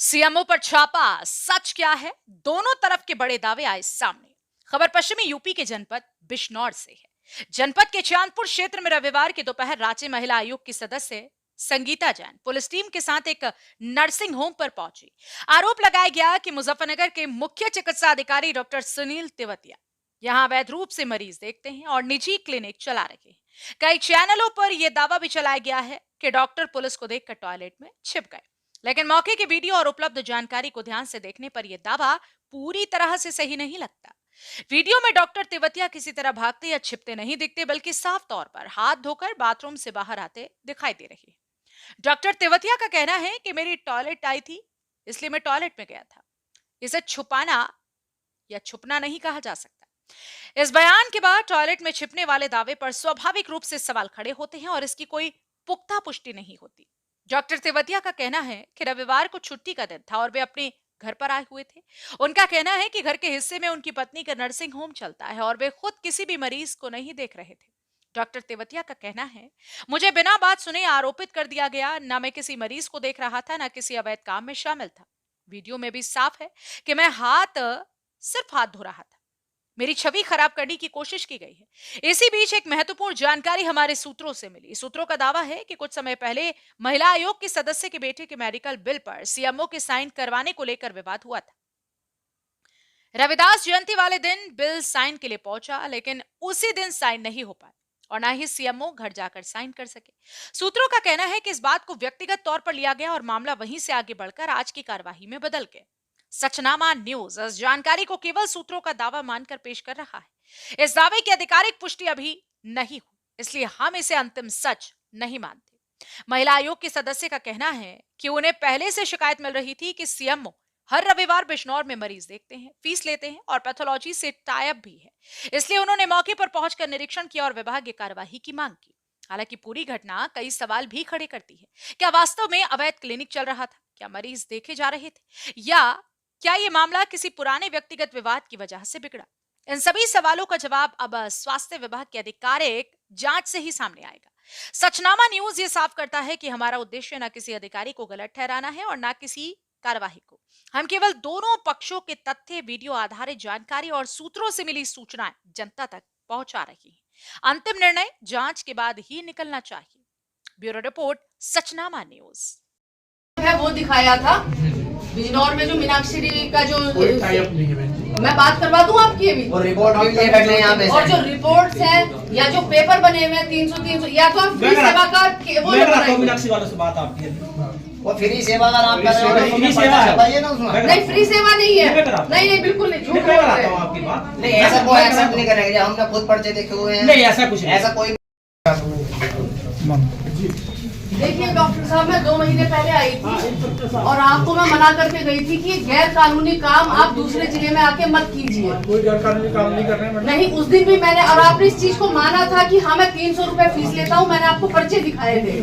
CMO पर छापा, सच क्या है? दोनों तरफ के बड़े दावे आए सामने। खबर पश्चिमी यूपी के जनपद बिजनौर से है। जनपद के चांदपुर क्षेत्र में रविवार की दोपहर राज्य महिला आयोग की सदस्य संगीता जैन पुलिस टीम के साथ एक नर्सिंग होम पर पहुंची। आरोप लगाया गया कि मुजफ्फरनगर के मुख्य चिकित्सा अधिकारी डॉक्टर सुनील तिवतिया यहां अवैध रूप से मरीज देखते हैं और निजी क्लिनिक चला रहे हैं। कई चैनलों पर यह दावा भी चलाया गया है कि डॉक्टर पुलिस को देखकर टॉयलेट में छिप गए, लेकिन मौके की वीडियो और उपलब्ध जानकारी को ध्यान से देखने पर यह दावा पूरी तरह से सही नहीं लगता। वीडियो में डॉक्टर तिवतिया किसी तरह भागते या छिपते नहीं दिखते, बल्कि साफ तौर पर हाथ धोकर बाथरूम से बाहर आते दिखाई दे रहे हैं। डॉक्टर तिवतिया का कहना है कि मेरी टॉयलेट आई थी, इसलिए मैं टॉयलेट में गया था। इसे छुपाना या छुपना नहीं कहा जा सकता। इस बयान के बाद टॉयलेट में छिपने वाले दावे पर स्वाभाविक रूप से सवाल खड़े होते हैं और इसकी कोई पुख्ता पुष्टि नहीं होती। डॉक्टर तिवतिया का कहना है कि रविवार को छुट्टी का दिन था और वे अपने घर पर आए हुए थे। उनका कहना है कि घर के हिस्से में उनकी पत्नी का नर्सिंग होम चलता है और वे खुद किसी भी मरीज को नहीं देख रहे थे। डॉक्टर तिवतिया का कहना है, मुझे बिना बात सुने आरोपित कर दिया गया। ना मैं किसी मरीज को देख रहा था, ना किसी अवैध काम में शामिल था। वीडियो में भी साफ है कि मैं सिर्फ हाथ धो रहा था। मेरी छवि खराब करने की कोशिश की गई है। इसी बीच एक महत्वपूर्ण जानकारी हमारे सूत्रों से मिली। सूत्रों का दावा है कि कुछ समय पहले महिला आयोग के सदस्य के बेटे के मेडिकल बिल पर सीएमओ के साइन करवाने को लेकर विवाद हुआ था। रविदास जयंती वाले दिन बिल साइन के लिए पहुंचा, लेकिन उसी दिन साइन नहीं हो पाया और ना ही सीएमओ घर जाकर साइन कर सके। सूत्रों का कहना है कि इस बात को व्यक्तिगत तौर पर लिया गया और मामला वहीं से आगे बढ़कर आज की कार्यवाही में बदल गया। सचनामा न्यूज इस जानकारी को केवल सूत्रों का दावा मानकर पेश कर रहा है। इस दावे की आधिकारिक पुष्टि अभी नहीं हुई, इसलिए हम इसे अंतिम सच नहीं मानते। महिला आयोग के सदस्य का कहना है कि उन्हें पहले से शिकायत मिल रही थी कि सीएमओ हर रविवार बिजनौर में मरीज देखते हैं, फीस लेते हैं और पैथोलॉजी से टाइप भी है। इसलिए उन्होंने मौके पर पहुंचकर निरीक्षण किया और विभागीय कार्यवाही की मांग की। हालांकि पूरी घटना कई सवाल भी खड़े करती है। क्या वास्तव में अवैध क्लिनिक चल रहा था? क्या मरीज देखे जा रहे थे? या क्या ये मामला किसी पुराने व्यक्तिगत विवाद की वजह से बिगड़ा? इन सभी सवालों का जवाब अब स्वास्थ्य विभाग की आधिकारिक जांच से ही सामने आएगा। सचनामा न्यूज ये साफ करता है कि हमारा उद्देश्य न किसी अधिकारी को गलत ठहराना है और न किसी कार्यवाही को। हम केवल दोनों पक्षों के तथ्य, वीडियो आधारित जानकारी और सूत्रों से मिली सूचनाएं जनता तक पहुंचा रही हैं। अंतिम निर्णय जांच के बाद ही निकलना चाहिए। Bureau report, Sachnama news. है वो दिखाया था बिजनौर में जो मीनाक्षी का जो मैं बात करवा दूं आपकी अभी और रिपोर्ट भी बैठे यहाँ पे और जो रिपोर्ट्स हैं या जो पेपर बने हुए हैं 300 या तो आप फ्री सेवा का वो मीनाक्षी वालों से बात आपकी वो फ्री सेवा का नाम कर रहे हो, फ्री सेवा है ना उसमें? नहीं, फ्री सेवा नहीं है। नहीं बिल्कुल नहीं, झूठ बोल रहे हो आपकी बात। नहीं, ऐसा कोई एक्सेप्ट नहीं करेंगे। हमने खुद पर्चे देखे हुए हैं। नहीं, ऐसा कुछ नहीं, ऐसा कोई। देखिए डॉक्टर साहब, मैं 2 महीने पहले आई थी और आपको मैं मना करके गई थी कि गैर कानूनी काम आप दूसरे जिले में आके मत कीजिए। कोई गैर कानूनी काम नहीं कर रहे हैं। नहीं, उस दिन भी मैंने और आपने इस चीज को माना था कि हाँ मैं 300 रुपए फीस लेता हूँ। मैंने आपको पर्चे दिखाए थे।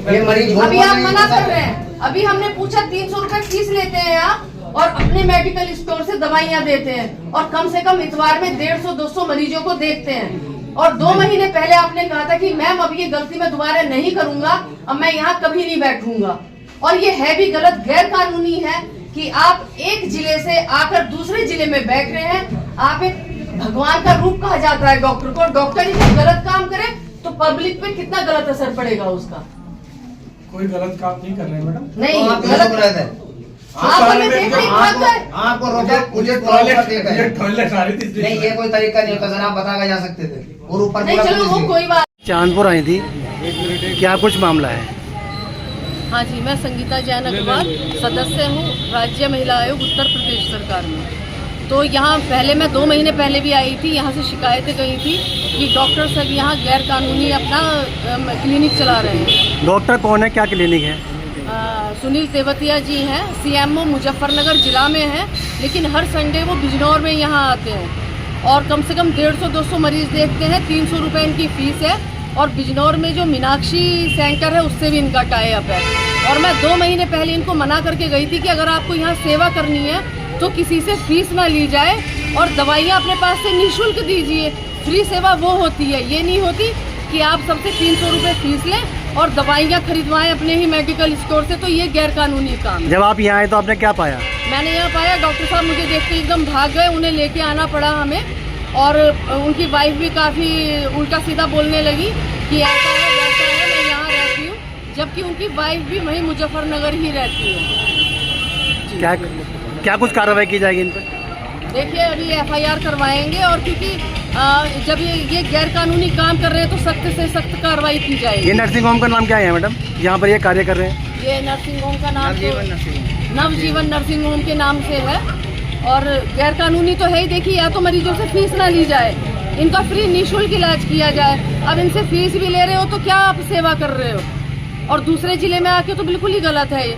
अभी आप मना कर रहे हैं। अभी हमने पूछा 300 रुपए फीस लेते हैं आप और अपने मेडिकल स्टोर से दवाइयाँ देते हैं और कम से कम इतवार में 150-200 मरीजों को देखते हैं। और 2 महीने पहले आपने कहा था कि मैम अब ये गलती मैं दोबारा नहीं करूंगा, अब मैं यहाँ कभी नहीं बैठूंगा। और ये है भी गलत, गैर कानूनी है कि आप एक जिले से आकर दूसरे जिले में बैठ रहे हैं। आप एक भगवान का रूप कहा जाता है डॉक्टर को। डॉक्टर ही जब गलत काम करे तो पब्लिक पे कितना गलत असर पड़ेगा उसका। कोई गलत काम नहीं कर रहे हैं मैडम। नहीं, गलत है। आपको टॉयलेट आ रही थी। नहीं, ये कोई तरीका नहीं होता सर, आप बता के जा सकते थे। और ऊपर नहीं, चलो वो कोई बात। चांदपुर आई थी, क्या कुछ मामला है? हाँ जी, मैं संगीता जैन अग्रवाल सदस्य हूँ राज्य महिला आयोग उत्तर प्रदेश सरकार में। तो यहाँ पहले मैं 2 महीने पहले भी आई थी। यहाँ से शिकायतें गई थी कि डॉक्टर सब यहाँ गैर कानूनी अपना क्लिनिक चला रहे हैं। डॉक्टर कौन है, क्या क्लिनिक है? सुनील तिवतिया जी हैं, सीएमओ मुजफ्फरनगर जिला में है, लेकिन हर संडे वो बिजनौर में यहाँ आते हैं और कम से कम 150-200 मरीज देखते हैं। 300 रुपये इनकी फीस है और बिजनौर में जो मीनाक्षी सेंटर है उससे भी इनका टाई अप है। और मैं 2 महीने पहले इनको मना करके गई थी कि अगर आपको यहाँ सेवा करनी है तो किसी से फीस ना ली जाए और दवाइयाँ अपने पास से निःशुल्क दीजिए। फ्री सेवा वो होती है, ये नहीं होती कि आप सबसे 300 रुपये फीस लें और दवाइयाँ खरीदवाएं अपने ही मेडिकल स्टोर से, तो ये गैर कानूनी काम है। जब आप यहाँ आए तो आपने क्या पाया? मैंने यहाँ पाया डॉक्टर साहब मुझे देख के एकदम भाग गए, उन्हें लेके आना पड़ा हमें, और उनकी वाइफ भी काफ़ी उल्टा सीधा बोलने लगी कि ऐसा है वैसा है, मैं यहाँ रहती हूँ, जबकि उनकी वाइफ भी वहीं मुजफ्फरनगर ही रहती है। क्या क्या कुछ कार्रवाई की जाएगी इन पर? देखिए अभी FIR करवाएंगे, और क्योंकि जब ये गैर कानूनी काम कर रहे हैं तो सख्त से सख्त कार्रवाई की जाएगी। ये नर्सिंग होम का नाम क्या है मैडम, यहाँ पर ये कार्य कर रहे हैं? ये नर्सिंग होम का नाम नवजीवन नर्सिंग होम के नाम से है, और गैर कानूनी तो है ही। देखिए या तो मरीजों से फीस ना ली जाए, इनका फ्री निःशुल्क इलाज किया जाए। अब इनसे फीस भी ले रहे हो तो क्या आप सेवा कर रहे हो? और दूसरे जिले में आके तो बिल्कुल ही गलत है ये।